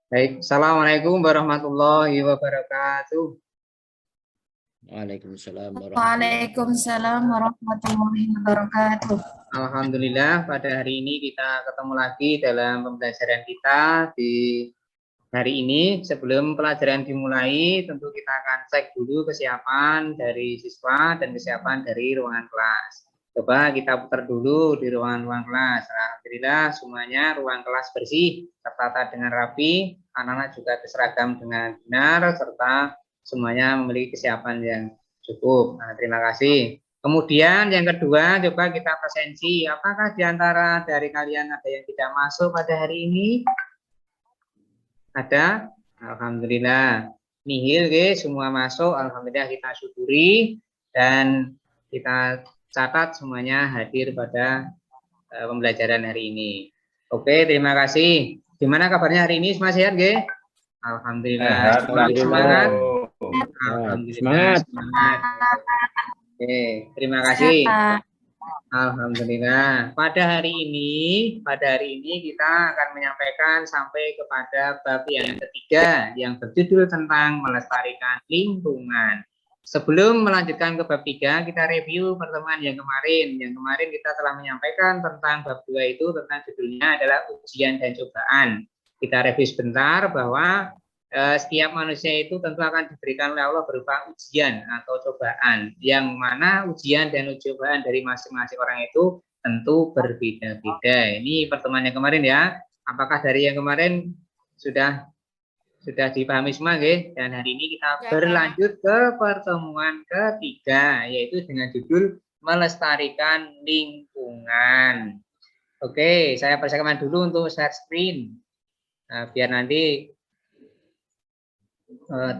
Baik, Assalamualaikum warahmatullahi wabarakatuh. Waalaikumsalam Waalaikumsalam warahmatullahi wabarakatuh. Alhamdulillah pada hari ini kita ketemu lagi dalam pembelajaran kita di hari ini. Sebelum pelajaran dimulai, tentu kita akan cek dulu kesiapan dari siswa dan kesiapan dari ruangan kelas. Coba kita putar dulu di ruangan kelas. Alhamdulillah semuanya ruang kelas bersih, tertata dengan rapi, anak-anak juga berseragam dengan benar, serta semuanya memiliki kesiapan yang cukup. Nah, terima kasih. Kemudian yang kedua, coba kita presensi. Apakah di antara dari kalian ada yang tidak masuk pada hari ini? Ada? Alhamdulillah. Nihil, guys, semua masuk. Alhamdulillah kita syukuri dan kita catat semuanya hadir pada pembelajaran hari ini. Oke, terima kasih. Gimana kabarnya hari ini? Semua sehat, guys? Alhamdulillah. Semangat. Alhamdulillah. Semangat. Oke, terima kasih. Alhamdulillah. Pada hari ini kita akan menyampaikan sampai kepada bab yang ketiga yang berjudul tentang melestarikan lingkungan. Sebelum melanjutkan ke bab 3, kita review pertemuan yang kemarin. Yang kemarin kita telah menyampaikan tentang bab 2 itu, tentang judulnya adalah ujian dan cobaan. Kita review sebentar bahwa setiap manusia itu tentu akan diberikan oleh Allah berupa ujian atau cobaan, yang mana ujian dan cobaan dari masing-masing orang itu tentu berbeda-beda. Ini pertemuan yang kemarin ya. Apakah dari yang kemarin sudah dipahami semua, guys? Dan hari ini kita berlanjut ke pertemuan ketiga, yaitu dengan judul melestarikan lingkungan. Oke, saya persilakan dulu untuk share screen. Nah, biar nanti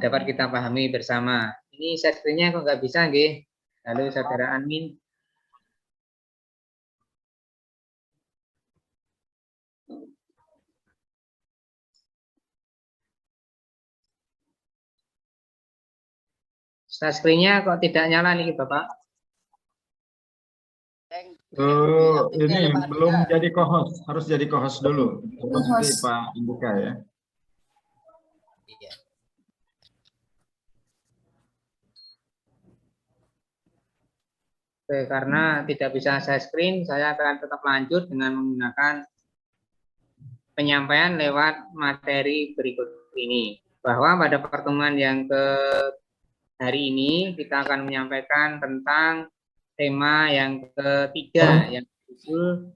dapat kita pahami bersama. Ini share screen-nya kok nggak bisa, nggih? Halo, saudara admin. Share screen-nya kok tidak nyala nih, Bapak? Ini belum jadi co-host, harus jadi co-host dulu. Nanti Pak buka ya. Oke, karena tidak bisa share screen, saya akan tetap lanjut dengan menggunakan penyampaian lewat materi berikut ini. Bahwa pada pertemuan yang ke hari ini kita akan menyampaikan tentang tema yang ketiga, yang berjudul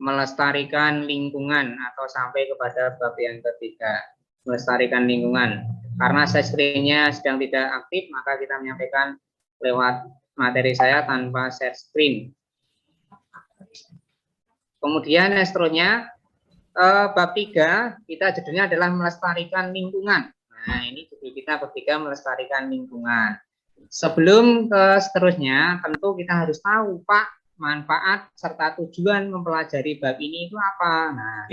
melestarikan lingkungan, atau sampai kepada bab yang ketiga, melestarikan lingkungan. Karena share screen-nya sedang tidak aktif, maka kita menyampaikan lewat materi saya tanpa share screen. Kemudian seterusnya bab 3 kita judulnya adalah melestarikan lingkungan. Nah, ini judul kita ketiga, melestarikan lingkungan. Sebelum ke seterusnya, tentu kita harus tahu, Pak, manfaat serta tujuan mempelajari bab ini itu apa. Nah,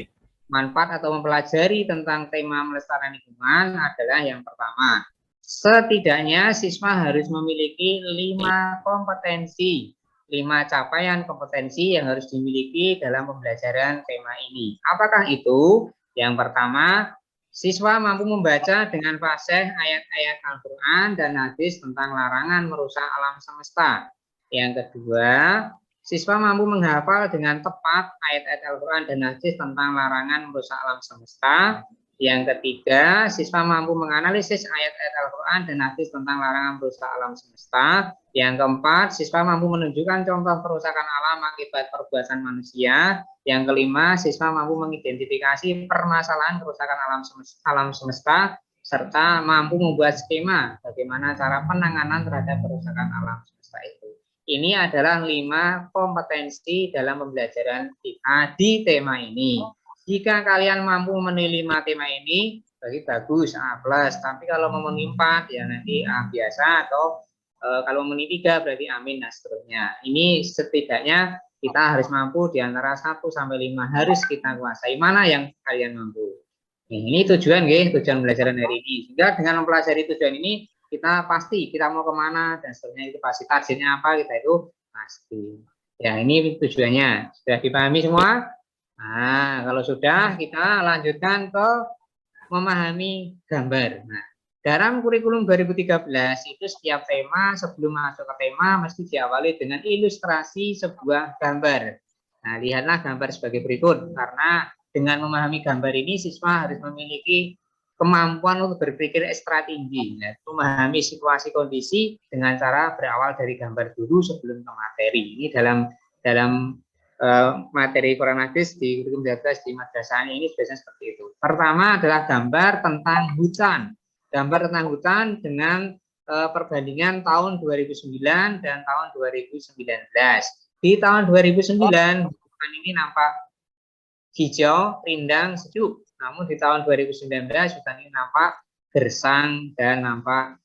manfaat atau mempelajari tentang tema melestarikan lingkungan adalah yang pertama, setidaknya siswa harus memiliki 5 kompetensi, 5 capaian kompetensi yang harus dimiliki dalam pembelajaran tema ini. Apakah itu? Yang pertama, siswa mampu membaca dengan fasih ayat-ayat Al-Quran dan hadis tentang larangan merusak alam semesta. Yang kedua, siswa mampu menghafal dengan tepat ayat-ayat Al-Quran dan hadis tentang larangan merusak alam semesta. Yang ketiga, siswa mampu menganalisis ayat-ayat Al-Quran dan hadis tentang larangan merusak alam semesta. Yang keempat, siswa mampu menunjukkan contoh kerusakan alam akibat perbuatan manusia. Yang kelima, siswa mampu mengidentifikasi permasalahan kerusakan alam semesta, serta mampu membuat skema bagaimana cara penanganan terhadap kerusakan alam semesta itu. Ini adalah 5 kompetensi dalam pembelajaran kita di tema ini. Jika kalian mampu memenuhi 5 tema ini, berarti bagus, A+. Tapi kalau memenuhi 4, ya nanti A biasa, atau kalau memenuhi 3 berarti amin, dan seterusnya. Ini setidaknya kita harus mampu di antara 1 sampai 5 harus kita kuasai. Mana yang kalian mampu? Ini tujuan, tujuan pembelajaran hari ini. Sehingga dengan mempelajari tujuan ini, kita pasti kita mau kemana dan seterusnya, itu pasti targetnya apa, kita itu pasti. Ya, ini tujuannya. Sudah dipahami semua? Nah, kalau sudah, kita lanjutkan ke memahami gambar. Nah, dalam kurikulum 2013 itu setiap tema sebelum masuk ke tema mesti diawali dengan ilustrasi sebuah gambar. Nah, lihatlah gambar sebagai berikut. Karena dengan memahami gambar ini siswa harus memiliki kemampuan untuk berpikir ekstra tinggi, ya, memahami situasi kondisi dengan cara berawal dari gambar dulu sebelum ke materi. Ini dalam materi Quran hadis di kurikulum 12 di madrasah ini biasanya seperti itu. Pertama adalah gambar tentang hutan. Gambar tentang hutan dengan perbandingan tahun 2009 dan tahun 2019. Di tahun 2009 hutan ini nampak hijau, rindang, sejuk. Namun di tahun 2019 hutan ini nampak gersang dan nampak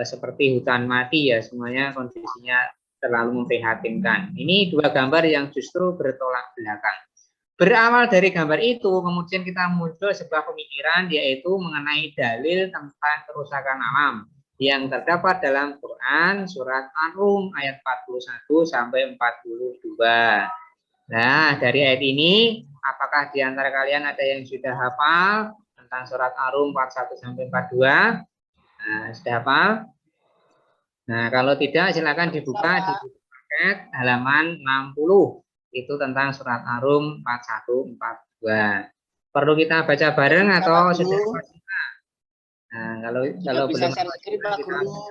seperti hutan mati ya, semuanya kondisinya terlalu memprihatinkan. Ini dua gambar yang justru bertolak belakang. Berawal dari gambar itu, kemudian kita muncul sebuah pemikiran yaitu mengenai dalil tentang kerusakan alam yang terdapat dalam Quran surat An-Rum ayat 41 sampai 42. Nah, dari ayat ini, apakah di antara kalian ada yang sudah hafal tentang surat An-Rum 41 sampai 42? Nah, sudah hafal? Nah, kalau tidak silakan dibuka di paket halaman 60. Itu tentang surat Ar-Rum 41 42. Perlu kita baca bareng atau sudah kita? Nah, kalau belum kita baca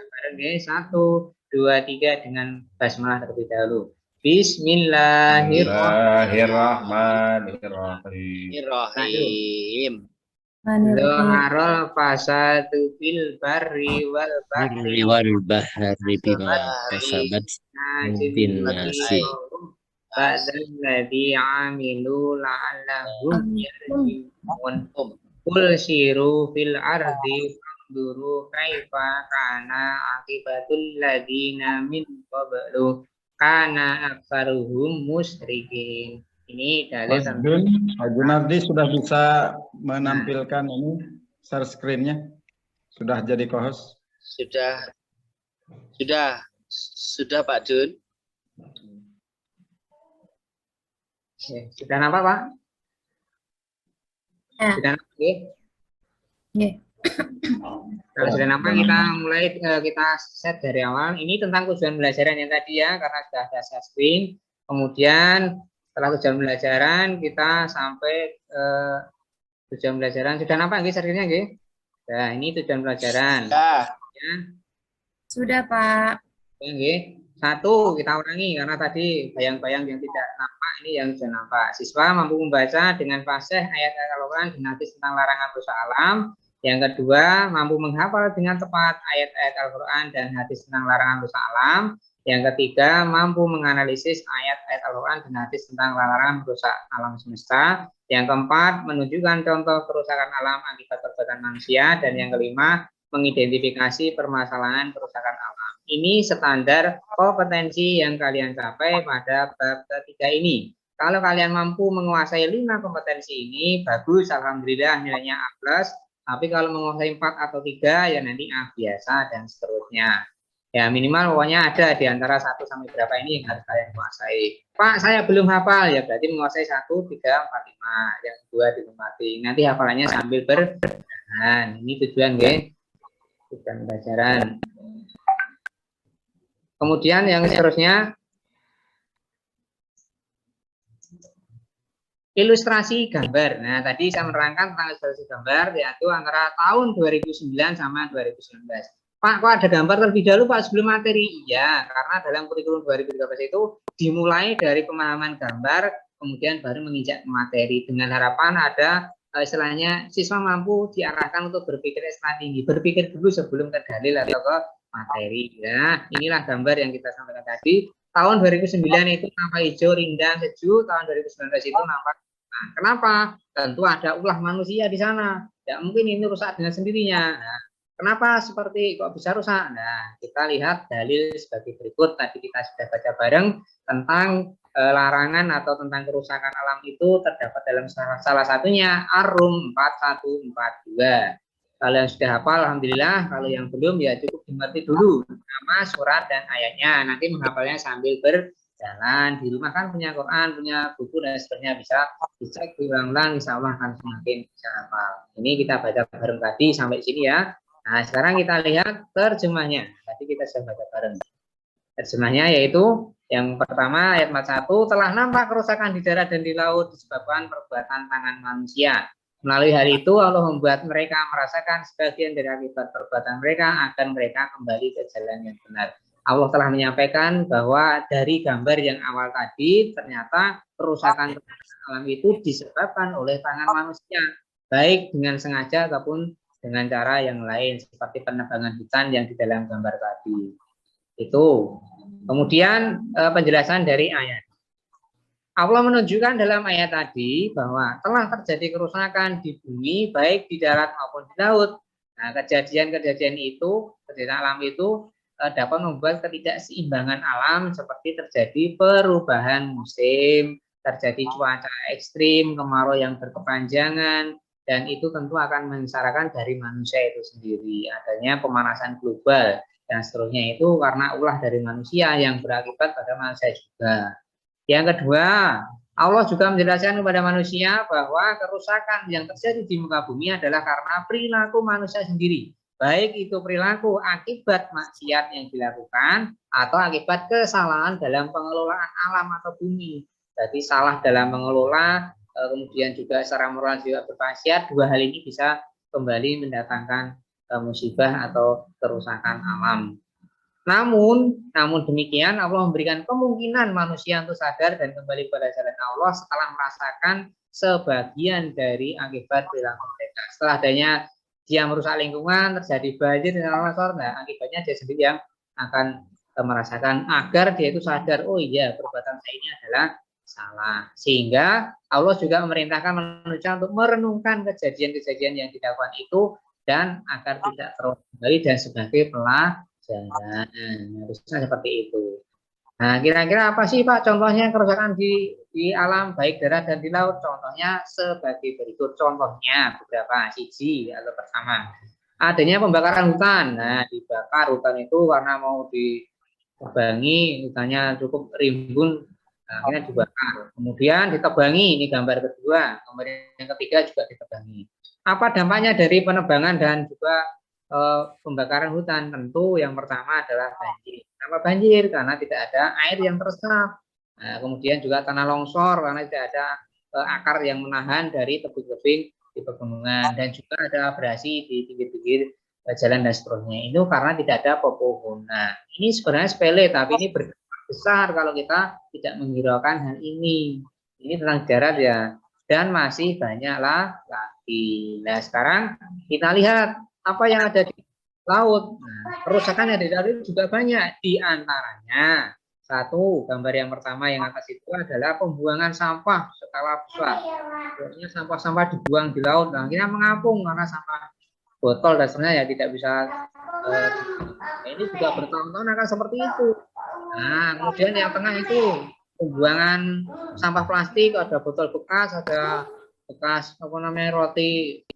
bareng ya. 1 2 3 dengan basmalah terlebih dahulu. Bismillahirrahmanirrahim. Zaharul fasadu fil barri wal bahri bima kasabat bin nasi ba'dal ladzi amilu la'allahum yarji'un qul siru fil ardi fanzuru kaifa kana akibatul ladzina min qablu kana aktsaruhum musyrikin. Ini dalil tentang Pak Junardi sudah bisa menampilkan ini share screen-nya. Sudah jadi co-host? Sudah Pak Jun. Sudah nampak, Pak? Ya. Sudah nampak, ya? Ya. Kalau sudah nampak, kita mulai kita set dari awal. Ini tentang tujuan belajaran yang tadi ya, karena sudah ada share screen. Kemudian setelah tujuan belajaran kita sampai tujuan belajaran sudah nampak nggih screen-nya nggih? Nah, ini tujuan belajaran. Ya. Sudah, Pak. Ya, nggih. 1 kita ulangi karena tadi bayang-bayang yang tidak nampak ini yang sudah nampak. Siswa mampu membaca dengan fasih ayat-ayat Al-Qur'an dan hadis tentang larangan rusak alam. Yang kedua, mampu menghafal dengan tepat ayat-ayat Al-Qur'an dan hadis tentang larangan rusak alam. Yang ketiga, mampu menganalisis ayat-ayat Al-Quran dan hadis tentang larangan merusak alam semesta. Yang keempat, menunjukkan contoh kerusakan alam akibat perbuatan manusia. Dan yang kelima, mengidentifikasi permasalahan kerusakan alam. Ini standar kompetensi yang kalian capai pada bab ketiga ini. Kalau kalian mampu menguasai 5 kompetensi ini, bagus, alhamdulillah nilainya A+. Tapi kalau menguasai 4 atau 3, ya nanti A biasa dan seterusnya. Ya minimal pokoknya ada di antara 1 sampai berapa ini yang harus kalian kuasai. Pak, saya belum hafal, ya berarti menguasai 1, 3, 4, 5. Yang 2 ditempati. Nanti hafalannya sambil berjalan. Ini tujuan, nggih. Tujuan pelajaran. Kemudian yang seterusnya, ilustrasi gambar. Nah, tadi saya menerangkan tentang ilustrasi gambar, yaitu antara tahun 2009 sama 2019. Pak, kok ada gambar terlebih dahulu Pak sebelum materi? Iya, karena dalam kurikulum 2013 itu dimulai dari pemahaman gambar, kemudian baru menginjak materi dengan harapan ada istilahnya siswa mampu diarahkan untuk berpikir ekstra tinggi, berpikir dulu sebelum ke dalil atau ke materi. Ya, inilah gambar yang kita sampaikan tadi. Tahun 2009 itu nampak hijau, rindang, sejuk. Tahun 2019 itu nampak. Nah, kenapa? Tentu ada ulah manusia di sana. Ya mungkin ini rusak dengan sendirinya. Nah, kenapa seperti kok bisa rusak? Nah, kita lihat dalil sebagai berikut. Tadi kita sudah baca bareng tentang larangan atau tentang kerusakan alam itu terdapat dalam salah satunya Ar-Rum 4142. Kalau yang sudah hafal, alhamdulillah. Kalau yang belum, ya cukup dimengerti dulu nama surat dan ayatnya. Nanti menghafalnya sambil berjalan. jalan, di rumah kan punya Quran, punya buku dan sebagainya, bisa dicek diulang-ulang, insya Allah akan semakin bisa hafal. Ini kita baca bareng tadi sampai sini ya. Nah, sekarang kita lihat terjemahnya. Tadi kita sudah baca bareng. Terjemahnya yaitu yang pertama ayat 41, telah nampak kerusakan di darat dan di laut disebabkan perbuatan tangan manusia. Melalui hal itu Allah membuat mereka merasakan sebagian dari akibat perbuatan mereka akan mereka kembali ke jalan yang benar. Allah telah menyampaikan bahwa dari gambar yang awal tadi ternyata kerusakan alam itu disebabkan oleh tangan manusia, baik dengan sengaja ataupun dengan cara yang lain seperti penebangan hutan yang di dalam gambar tadi. Itu. Kemudian penjelasan dari ayat. Allah menunjukkan dalam ayat tadi bahwa telah terjadi kerusakan di bumi baik di darat maupun di laut. Nah, kejadian-kejadian itu, kejadian alam itu dapat membuat ketidakseimbangan alam seperti terjadi perubahan musim, terjadi cuaca ekstrim, kemarau yang berkepanjangan, dan itu tentu akan menyengsarakan dari manusia itu sendiri. Adanya pemanasan global dan seterusnya itu karena ulah dari manusia yang berakibat pada manusia juga. Yang kedua, Allah juga menjelaskan kepada manusia bahwa kerusakan yang terjadi di muka bumi adalah karena perilaku manusia sendiri. Baik itu perilaku akibat maksiat yang dilakukan atau akibat kesalahan dalam pengelolaan alam atau bumi. Jadi salah dalam mengelola, kemudian juga secara moral juga bermaksiat, dua hal ini bisa kembali mendatangkan musibah atau kerusakan alam. Namun demikian Allah memberikan kemungkinan manusia untuk sadar dan kembali pada jalan Allah setelah merasakan sebagian dari akibat perilaku mereka. Setelah adanya dia merusak lingkungan, terjadi banjir dan longsor, nah akibatnya dia sendiri yang akan merasakan agar dia itu sadar, oh iya perbuatan saya ini adalah salah. Sehingga Allah juga memerintahkan manusia untuk merenungkan kejadian-kejadian yang dilakukan itu dan agar tidak terulang kembali dan sebagai pelajaran. Harusnya seperti itu. Nah, kira-kira apa sih Pak contohnya kerusakan di alam baik darat dan di laut? Contohnya sebagai berikut. Contohnya beberapa siji atau pertama. Adanya pembakaran hutan. Nah, dibakar hutan itu karena mau ditebangi, hutannya cukup rimbun, nah, akhirnya dibakar. Kemudian ditebangi, ini gambar kedua. Kemudian yang ketiga juga ditebangi. Apa dampaknya dari penebangan dan juga pembakaran hutan? Tentu yang pertama adalah banjir. Kenapa banjir? Karena tidak ada air yang teresap. Nah, kemudian juga tanah longsor karena tidak ada akar yang menahan dari tebing-tebing di pegunungan, dan juga ada abrasi di pinggir-pinggir jalan dan seterusnya. Itu karena tidak ada pepohonan. Ini sebenarnya sepele, tapi ini berdampak besar kalau kita tidak menghiraukan hal ini. Ini tentang darat ya, dan masih banyaklah lagi. Nah, sekarang kita lihat apa yang ada di laut. Nah, kerusakan yang ada di laut itu juga banyak. Di antaranya, satu, gambar yang pertama yang atas itu adalah pembuangan sampah skala besar. Biasanya sampah-sampah dibuang di laut, nah, akhirnya mengapung karena sampah botol dan sebenarnya ya tidak bisa. Ini juga bertahun-tahun akan seperti itu. Nah, kemudian yang tengah itu pembuangan sampah plastik, ada botol bekas, ada bekas apa namanya roti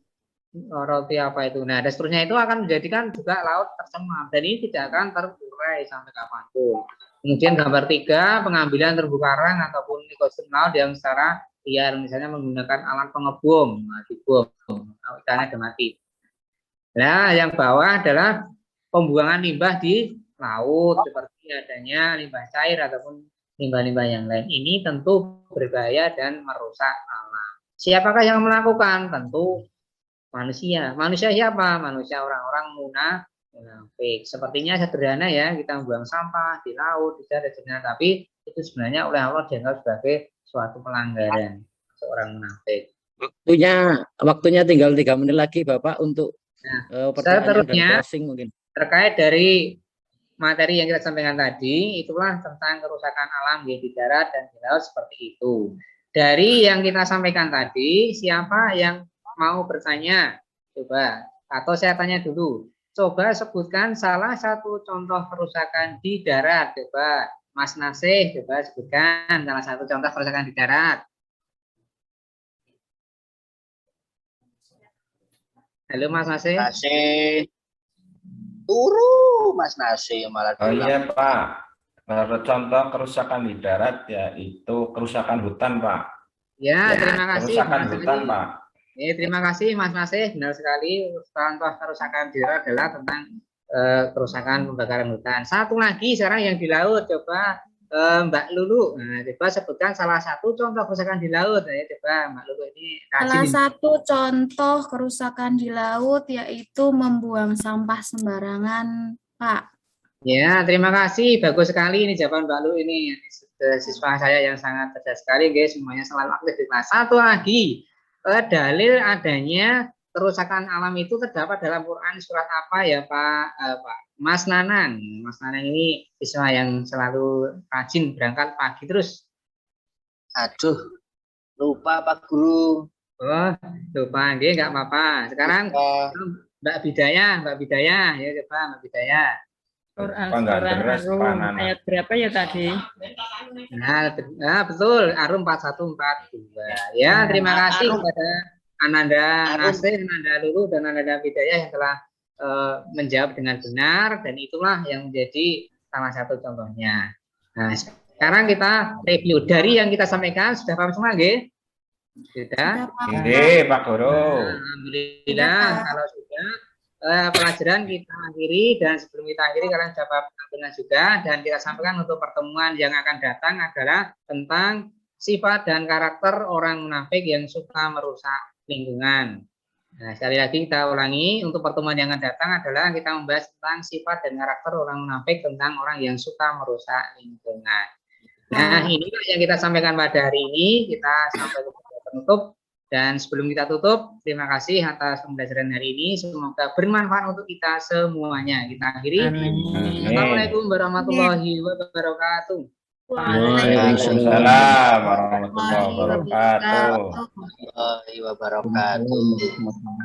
apa itu. Nah, dan seterusnya itu akan menjadikan juga laut tercemar dan ini tidak akan terurai sampai kapanpun. Kemudian gambar 3, pengambilan terumbu karang ataupun ekosistem laut yang secara liar, misalnya menggunakan alat pengebom, dibom, ikannya ada mati. Nah, yang bawah adalah pembuangan limbah di laut seperti adanya limbah cair ataupun limbah-limbah yang lain. Ini tentu berbahaya dan merusak alam. Siapakah yang melakukan? Tentu manusia. Manusia siapa? Manusia orang-orang munafik. Sepertinya sederhana ya, kita membuang sampah di laut, di darat, tapi itu sebenarnya oleh Allah dianggap sebagai suatu pelanggaran seorang munafik. Waktunya tinggal 3 menit lagi Bapak untuk pertanyaan dan closing mungkin. Terkait dari materi yang kita sampaikan tadi, itulah tentang kerusakan alam di darat dan di laut seperti itu. Dari yang kita sampaikan tadi, siapa yang mau bertanya? Coba, atau saya tanya dulu. Coba sebutkan salah satu contoh kerusakan di darat. Coba, Mas Nasih, coba sebutkan salah satu contoh kerusakan di darat. Halo Mas Nasih. Nasih. Turu Mas Nasih malah. Oh iya Pak. Contoh kerusakan di darat yaitu kerusakan hutan, Pak. Ya, terima kasih. Kerusakan hutan, Pak. Terima kasih Mas Nasih, benar sekali. Contoh kerusakan di darat adalah tentang kerusakan pembakaran hutan. Satu lagi sekarang yang di laut, coba Mbak Lulu. Nah, coba sebutkan salah satu contoh kerusakan di laut. Ya, coba Mbak Lulu ini. Salah satu contoh kerusakan di laut yaitu membuang sampah sembarangan, Pak. Ya, terima kasih. Bagus sekali ini jawaban Mbak Lu ini. Siswa saya yang sangat cerdas sekali, guys. Semuanya selalu aktif di kelas. Satu lagi, dalil adanya kerusakan alam itu terdapat dalam Quran surat apa ya, Pak Mas Nanang. Mas Nanang ini siswa yang selalu rajin berangkat pagi terus. Aduh, lupa Pak Guru. Oh, lupa, nggak apa-apa. Sekarang Mbak Bidayah, ya coba Mbak Bidayah. Quran Arum ayat berapa ya tadi? Nah, betul, Arum 4142. Ya, terima kasih kepada Ananda Nasih, Ananda Lulu, dan Ananda Bidayah yang telah menjawab dengan benar, dan itulah yang menjadi salah satu contohnya. Nah, sekarang kita review dari yang kita sampaikan. Sudah paham semua, nggih? Sudah? Pak Guru. Alhamdulillah, kalau sudah. Pelajaran kita akhiri, dan sebelum kita akhiri kalian jawab dengan juga, dan kita sampaikan untuk pertemuan yang akan datang adalah tentang sifat dan karakter orang munafik yang suka merusak lingkungan. Nah, sekali lagi kita ulangi, untuk pertemuan yang akan datang adalah kita membahas tentang sifat dan karakter orang munafik, tentang orang yang suka merusak lingkungan. Nah, inilah yang kita sampaikan pada hari ini. Kita sampai ke penutup. Dan sebelum kita tutup, terima kasih atas pembelajaran hari ini. Semoga bermanfaat untuk kita semuanya. Kita akhiri. Assalamualaikum warahmatullahi wabarakatuh. Waalaikumsalam warahmatullahi wabarakatuh.